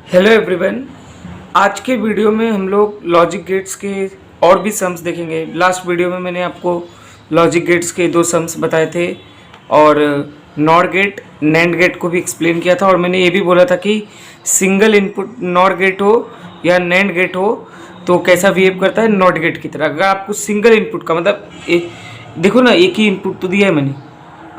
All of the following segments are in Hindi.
Hello everyone. आज के वीडियो में हम लोग लॉजिक गेट्स के और भी सम्स देखेंगे। लास्ट वीडियो में मैंने आपको लॉजिक गेट्स के 2 सम्स बताए थे और नॉर गेट नैंड गेट को भी एक्सप्लेन किया था, और मैंने ये भी बोला था कि सिंगल इनपुट नॉर गेट हो या नैंड गेट हो तो कैसा बिहेव करता है नॉट गेट की तरह। अगर आपको सिंगल इनपुट का मतलब देखो ना, एक ही इनपुट तो दिया है मैंने।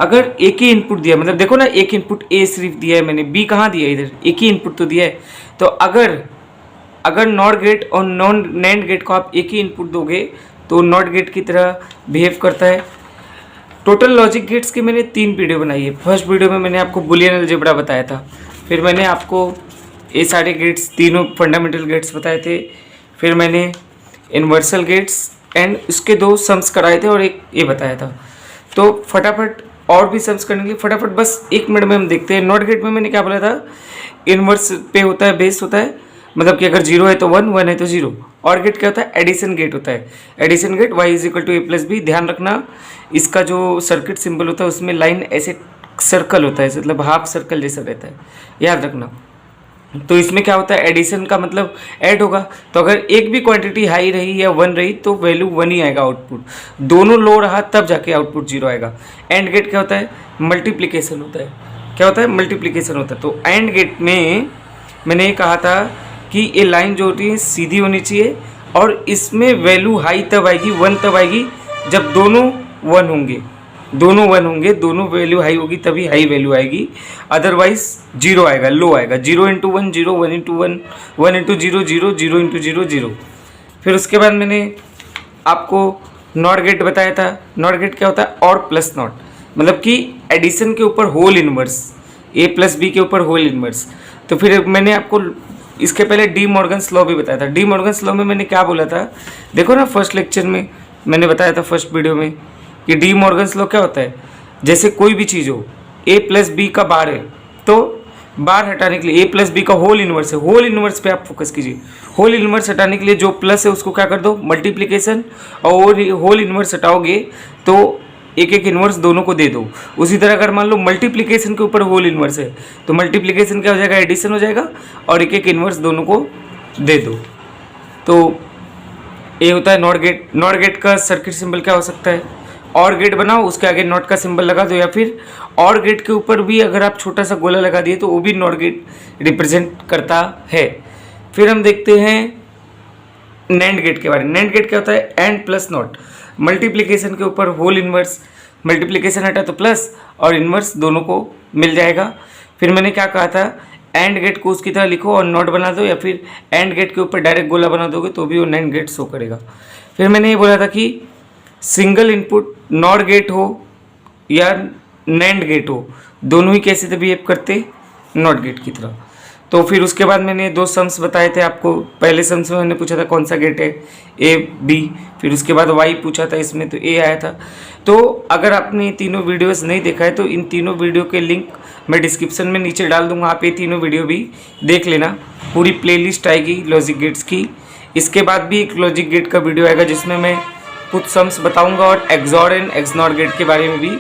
अगर एक ही इनपुट दिया मतलब देखो ना, एक इनपुट ए सिर्फ दिया है मैंने, बी कहाँ दिया है, इधर एक ही इनपुट तो दिया है। तो अगर नॉट गेट और नॉन नैंड गेट को आप एक ही इनपुट दोगे तो नॉट गेट की तरह बिहेव करता है। टोटल लॉजिक गेट्स की मैंने 3 वीडियो बनाई है। फर्स्ट वीडियो में मैंने आपको बुलियन अलजेब्रा बताया था, फिर मैंने आपको ये सारे गेट्स तीनों फंडामेंटल गेट्स बताए थे, फिर मैंने यूनिवर्सल गेट्स एंड उसके 2 सम्स कराए थे और एक ये बताया था। तो फटाफट और भी सम्स करने के लिए फटाफट बस 1 मिनट में हम देखते हैं। नॉट गेट में मैंने क्या बोला था, इनवर्स पे होता है, बेस होता है, मतलब कि अगर 0 है तो 1, 1 है तो 0। और गेट क्या होता है, एडिशन गेट होता है। Addition gate y equal to a+b। ध्यान रखना, इसका जो सर्किट सिंबल होता है उसमें लाइन ऐसे सर्कल होता है, मतलब हाफ सर्कल जैसा रहता है, याद रखना। तो इसमें क्या होता है, एडिशन का मतलब ऐड होगा। तो अगर एक भी क्वांटिटी हाई रही या 1 रही तो वैल्यू 1 ही आएगा आउटपुट। दोनों लो रहा तब जाके आउटपुट 0 आएगा। एंड गेट क्या होता है, मल्टीप्लिकेशन होता है। क्या होता है, मल्टीप्लिकेशन होता है। तो एंड गेट में मैंने ये कहा था कि ये लाइन जो होती है सीधी होनी चाहिए, और इसमें वैल्यू हाई तब आएगी, 1 तब आएगी जब दोनों 1 होंगे। दोनों 1 होंगे, दोनों वैल्यू हाई होगी तभी हाई वैल्यू आएगी, अदरवाइज 0 आएगा, लो आएगा। 0 × 1 0, 1 × 1 1 × 0 0, 0 × 0 0। फिर उसके बाद मैंने आपको नॉट गेट बताया था। नॉट गेट क्या होता है, और प्लस नॉट, मतलब कि एडिशन के ऊपर होल इनवर्स, a+b के ऊपर होल इनवर्स। तो फिर मैंने आपको इसके पहले डी मॉर्गन्स लॉ भी बताया था। डी मॉर्गन्स लॉ में मैंने क्या बोला था, देखो ना, फर्स्ट लेक्चर में मैंने बताया था, फर्स्ट वीडियो में, कि डी मॉर्गन्स लॉ क्या होता है, जैसे कोई भी चीज़ हो, a+b का बार है तो बार हटाने के लिए a+b का होल इनवर्स है, होल इनवर्स पे आप फोकस कीजिए। होल इनवर्स हटाने के लिए जो प्लस है उसको क्या कर दो, मल्टीप्लिकेशन, और होल इनवर्स हटाओगे तो एक एक इनवर्स दोनों को दे दो। उसी तरह अगर मान लो मल्टीप्लिकेशन के ऊपर होल इनवर्स है तो मल्टीप्लिकेशन क्या हो जाएगा, एडिशन हो जाएगा, और एक एक इनवर्स दोनों को दे दो। तो ये होता है नॉट गेट। नॉट गेट का सर्किट सिंबल क्या हो सकता है, और गेट बनाओ, उसके आगे नॉट का सिंबल लगा दो, या फिर और गेट के ऊपर भी अगर आप छोटा सा गोला लगा दिए तो वो भी नॉट गेट रिप्रेजेंट करता है। फिर हम देखते हैं नैंड गेट के बारे में। नैंड गेट क्या होता है, एंड प्लस नॉट, मल्टीप्लिकेशन के ऊपर होल इनवर्स, मल्टीप्लिकेशन हटा तो प्लस और इनवर्स दोनों को मिल जाएगा। फिर मैंने क्या कहा था, एंड गेट को उसकी तरह लिखो और नॉट बना दो, या फिर एंड गेट के ऊपर डायरेक्ट गोला बना दोगे तो भी वो नैंड गेट शो करेगा। फिर मैंने ये बोला था कि सिंगल इनपुट नॉट गेट हो या नैंड गेट हो, दोनों ही कैसे बिहेव करते, नॉट गेट की तरह। तो फिर उसके बाद मैंने 2 सम्स बताए थे आपको। पहले सम्स में मैंने पूछा था कौन सा गेट है, ए बी, फिर उसके बाद वाई पूछा था, इसमें तो ए आया था। तो अगर आपने ये तीनों वीडियोस नहीं देखा है तो इन तीनों वीडियो के लिंक मैं डिस्क्रिप्शन में नीचे डाल दूंगा, आप ये तीनों वीडियो भी देख लेना। पूरी प्लेलिस्ट आएगी लॉजिक गेट्स की। इसके बाद भी एक लॉजिक गेट का वीडियो आएगा जिसमें मैं कुछ सम्स बताऊँगा और एक्सॉर एंड एक्सनॉर गेट के बारे में भी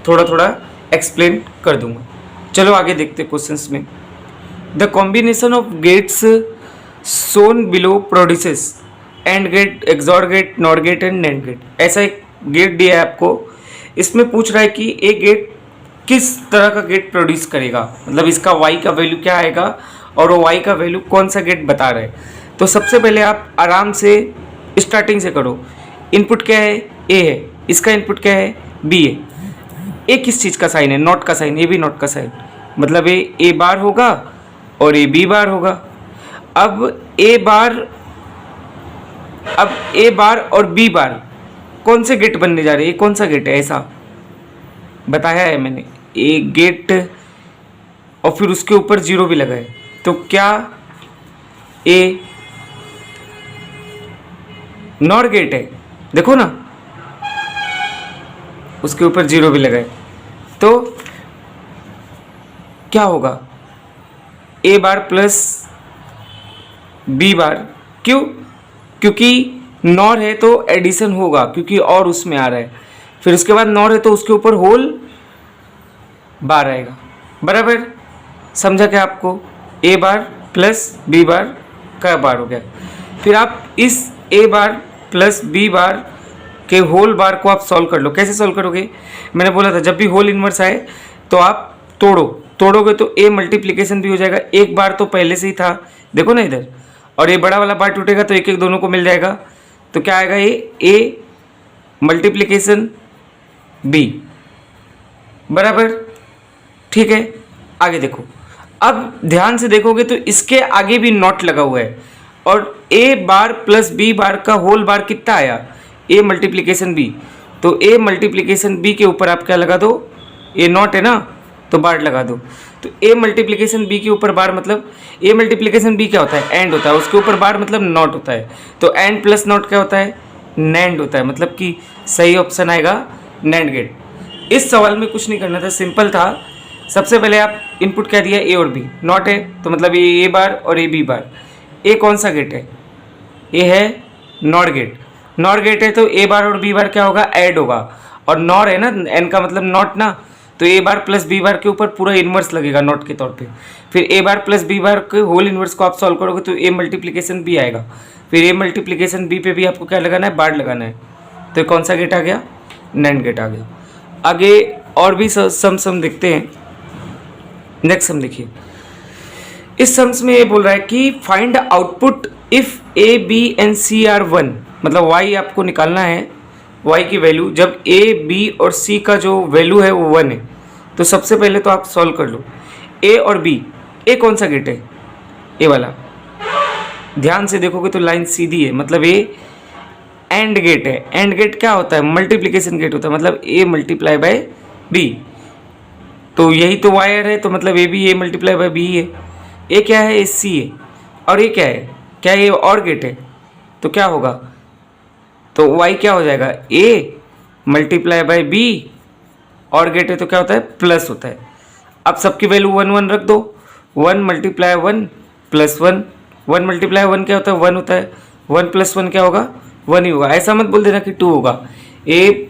थोड़ा थोड़ा एक्सप्लेन कर दूँगा। चलो आगे देखते क्वेश्चंस में। The combination of gates shown below produces AND gate, XOR gate, NOR gate and NAND gate। ऐसा एक गेट दिया है आपको, इसमें पूछ रहा है कि एक गेट किस तरह का गेट प्रोड्यूस करेगा, मतलब इसका y का वैल्यू क्या आएगा और वो y का वैल्यू कौन सा गेट बता रहा है। तो सबसे पहले आप आराम से स्टार्टिंग से करो। इनपुट क्या है, a है, इसका इनपुट क्या है, b है। ए किस चीज़ का साइन है, नॉट का साइन, ए भी नॉट का साइन, मतलब ये ए बार होगा और ए बी बार होगा। अब ए बार और बी बार कौन से गेट बनने जा रहे हैं, कौन सा गेट है, ऐसा बताया है मैंने, ए गेट और फिर उसके ऊपर 0 भी लगा है। तो क्या ए नॉर गेट है, देखो ना, उसके ऊपर 0 भी लगा है। तो क्या होगा, ए बार प्लस बी बार, क्यों, क्योंकि नॉर है तो एडिशन होगा, क्योंकि और उसमें आ रहा है। फिर उसके बाद नॉर है तो उसके ऊपर होल बार आएगा, बराबर, समझा क्या आपको, ए बार प्लस बी बार का बार हो गया। फिर आप इस ए बार प्लस बी बार के होल बार को आप सॉल्व कर लो। कैसे सॉल्व करोगे? मैंने बोला था जब भी होल इन्वर्स आए तो आप तोड़ोगे तो ए मल्टीप्लिकेशन भी हो जाएगा। एक बार तो पहले से ही था, देखो ना इधर, और ये बड़ा वाला बार टूटेगा तो एक एक दोनों को मिल जाएगा। तो क्या आएगा? ये ए मल्टीप्लिकेशन बी बराबर। ठीक है, आगे देखो। अब ध्यान से देखोगे तो इसके आगे भी नॉट लगा हुआ है, और ए बार प्लस बी बार का होल बार कितना आया? ए मल्टीप्लिकेशन बी। तो ए मल्टीप्लिकेशन बी के ऊपर आप क्या लगा दो? ए नॉट है ना, तो बार लगा दो। तो ए मल्टीप्लिकेशन बी के ऊपर बार, मतलब ए मल्टीप्लिकेशन बी क्या होता है? एंड होता है, उसके ऊपर बार मतलब नॉट होता है। तो एंड प्लस नॉट क्या होता है? नैंड होता है। मतलब कि सही ऑप्शन आएगा नैंड गेट। इस सवाल में कुछ नहीं करना था, सिंपल था। सबसे पहले आप इनपुट क्या दिया? ए और बी। नॉट है तो मतलब ये ए बार और ए बी बार। ए कौन सा गेट है? ए है नॉर गेट। नॉर गेट है तो ए बार और बी बार क्या होगा? ऐड होगा। और नॉर है ना, एन का मतलब नॉट ना, तो ए बार प्लस बी बार के ऊपर पूरा इन्वर्स लगेगा नॉट के तौर पे। फिर ए बार प्लस बी बार के होल इन्वर्स को आप सॉल्व करोगे तो ए मल्टीप्लिकेशन बी आएगा। फिर ए मल्टीप्लिकेशन बी पे भी आपको क्या लगाना है? बार लगाना है। तो कौन सा गेट आ गया? नैंड गेट आ गया। आगे और भी सम देखते हैं। नेक्स्ट सम देखिए। इस सम्स में ये बोल रहा है कि find output if A B and C are 1, मतलब वाई आपको निकालना है, वाई की वैल्यू जब ए बी और सी का जो वैल्यू है वो 1 है। तो सबसे पहले तो आप सॉल्व कर लो ए और बी। ए कौन सा गेट है? ए वाला। ध्यान से देखोगे तो लाइन सीधी है, मतलब ए एंड गेट है। एंड गेट क्या होता है? मल्टीप्लिकेशन गेट होता है, मतलब ए मल्टीप्लाई बाय बी। तो यही तो वायर है, तो मतलब ए भी ए मल्टीप्लाई बाय बी है। ए क्या है? ए सी है। और ये क्या है? क्या ये और गेट है? तो क्या होगा? तो वाई क्या हो जाएगा? ए मल्टीप्लाई बाय बी, और गेट है तो क्या होता है? प्लस होता है। अब सबकी वैल्यू 1 1 रख दो। 1 मल्टीप्लाई 1 प्लस 1। 1 मल्टीप्लाई 1 क्या होता है? 1 होता है। 1 प्लस 1 क्या होगा? 1 ही होगा। ऐसा मत बोल देना कि 2 होगा। ए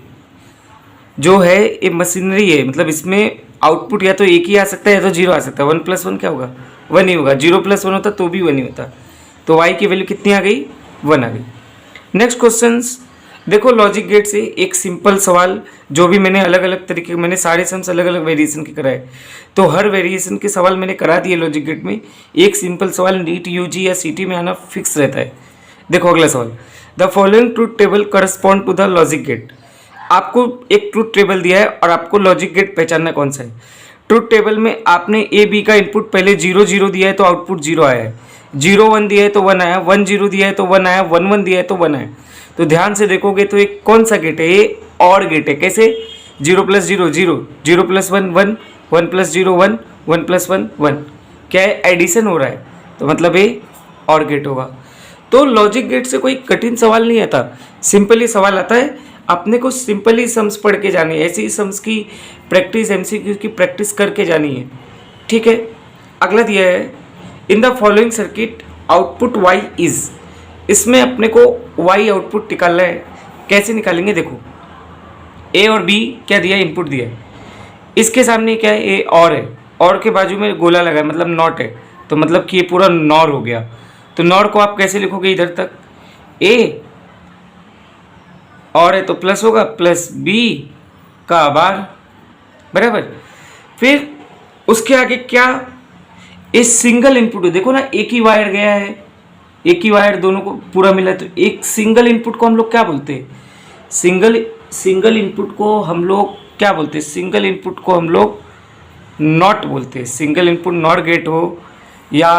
जो है ये मशीनरी है, मतलब इसमें आउटपुट या तो एक ही आ सकता है या तो 0 आ सकता है। 1 प्लस 1 क्या होगा? 1 ही होगा। 0 प्लस 1 होता तो भी 1 ही होता। तो y की वैल्यू कितनी आ गई? 1 आ गई। नेक्स्ट क्वेश्चंस देखो। लॉजिक गेट से एक सिंपल सवाल, जो भी मैंने अलग अलग तरीके, मैंने सारे सम्स अलग अलग वेरिएशन के कराए, तो हर वेरिएशन के सवाल मैंने करा दिए लॉजिक गेट में। एक सिंपल सवाल नीट यूजी या सीटी में आना फिक्स रहता है। देखो अगला सवाल। The following truth table correspond to the logic gate. आपको एक ट्रूथ टेबल दिया है और आपको लॉजिक गेट पहचानना कौन सा है। ट्रूथ टेबल में आपने ए बी का इनपुट पहले 0 0 दिया है तो आउटपुट 0 आया है। 0 1 दिया है तो 1 आया। 1 0 दिया है तो 1 आया। 1 1 दिया है तो 1 आया। तो ध्यान से देखोगे तो एक कौन सा गेट है? ये और गेट है। कैसे? 0 प्लस 0 0, 0 प्लस 1 1, 1 प्लस 0 1, 1 प्लस 1 1। क्या है? एडिशन हो रहा है, तो मतलब ये और गेट होगा। तो लॉजिक गेट से कोई कठिन सवाल नहीं आता, सिंपली सवाल आता है। अपने को सिंपली सम्स पढ़ के जानी है, ऐसी सम्स की प्रैक्टिस, एमसीक्यू की प्रैक्टिस करके जानी है। ठीक है, अगला दिया है in the following circuit output Y is. इसमें अपने को वाई आउटपुट निकालना है। कैसे निकालेंगे? देखो ए और बी क्या दिया? इनपुट दिया है। इसके सामने क्या है? ए और है, और के बाजू में गोला लगा है, मतलब नॉट है, तो मतलब कि ये पूरा नॉर हो गया। तो नॉर को आप कैसे लिखोगे? इधर तक ए और है तो प्लस होगा, प्लस बी का बार बराबर। फिर उसके आगे क्या? इस सिंगल इनपुट, देखो ना एक ही वायर गया है, एक ही वायर दोनों को पूरा मिला है, तो एक सिंगल इनपुट को हम लोग क्या बोलते हैं? सिंगल इनपुट को हम लोग क्या बोलते हैं? सिंगल इनपुट को हम लोग नॉट बोलते हैं। सिंगल इनपुट नॉट गेट हो या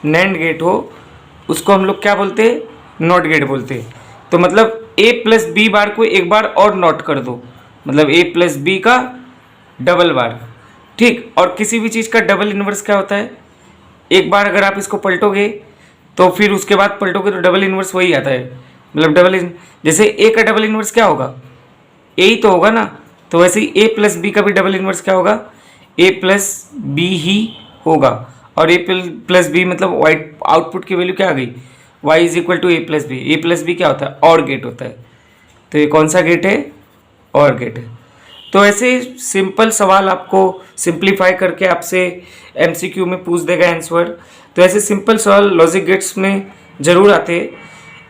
नैंड गेट हो, उसको हम लोग क्या बोलते हैं? नॉट गेट बोलते हैं। तो मतलब ए प्लस बी बार को एक बार और नॉट कर दो, मतलब ए प्लस बी का डबल बार। ठीक, और किसी भी चीज़ का डबल इन्वर्स क्या होता है? एक बार अगर आप इसको पलटोगे तो फिर उसके बाद पलटोगे तो डबल इन्वर्स वही आता है, मतलब जैसे ए का डबल इन्वर्स क्या होगा? ए ही तो होगा ना। तो वैसे ही ए प्लस बी का भी डबल इन्वर्स क्या होगा? ए प्लस बी ही होगा। और ए प्लस बी मतलब वाइट आउटपुट की वैल्यू क्या आ गई? y is equal to A plus B. A plus B क्या होता है? और गेट होता है। तो ये कौन सा गेट है? और गेट है। तो ऐसे सिंपल सवाल आपको सिंप्लीफाई करके आपसे एमसीक्यू में पूछ देगा आंसर। तो तो ऐसे सिंपल सवाल लॉजिक गेट्स में ज़रूर आते हैं।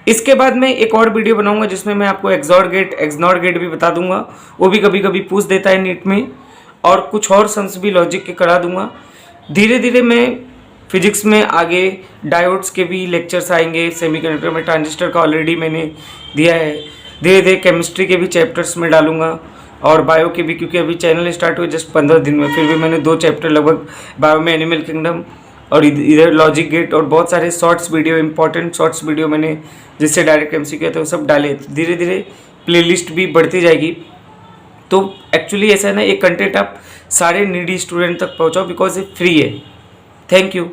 इसके बाद मैं एक और वीडियो बनाऊंगा जिसमें मैं आपको एक्सॉर गेट एक्सनॉर गेट भी बता दूंगा, वो भी कभी कभी पूछ देता है नीट में, और कुछ और सम्स भी लॉजिक के करा दूंगा। धीरे धीरे मैं फिजिक्स में आगे डायोड्स के भी लेक्चर्स आएंगे, सेमीकंडक्टर में ट्रांजिस्टर का ऑलरेडी मैंने दिया है। धीरे धीरे केमिस्ट्री के भी चैप्टर्स में डालूंगा और बायो के भी, क्योंकि अभी चैनल स्टार्ट हुए जस्ट 15 दिन में, फिर भी मैंने 2 चैप्टर लगभग बायो में, एनिमल किंगडम और इधर लॉजिक गेट, और बहुत सारे shorts video, important shorts video मैंने जिससे डायरेक्ट एमसीक्यू कहते हैं वो सब डाले। धीरे धीरे प्लेलिस्ट भी बढ़ती जाएगी। तो एक्चुअली ऐसा है ना, ये कंटेंट आप सारे नीडी स्टूडेंट तक पहुंचाओ बिकॉज ये फ्री है। Thank you.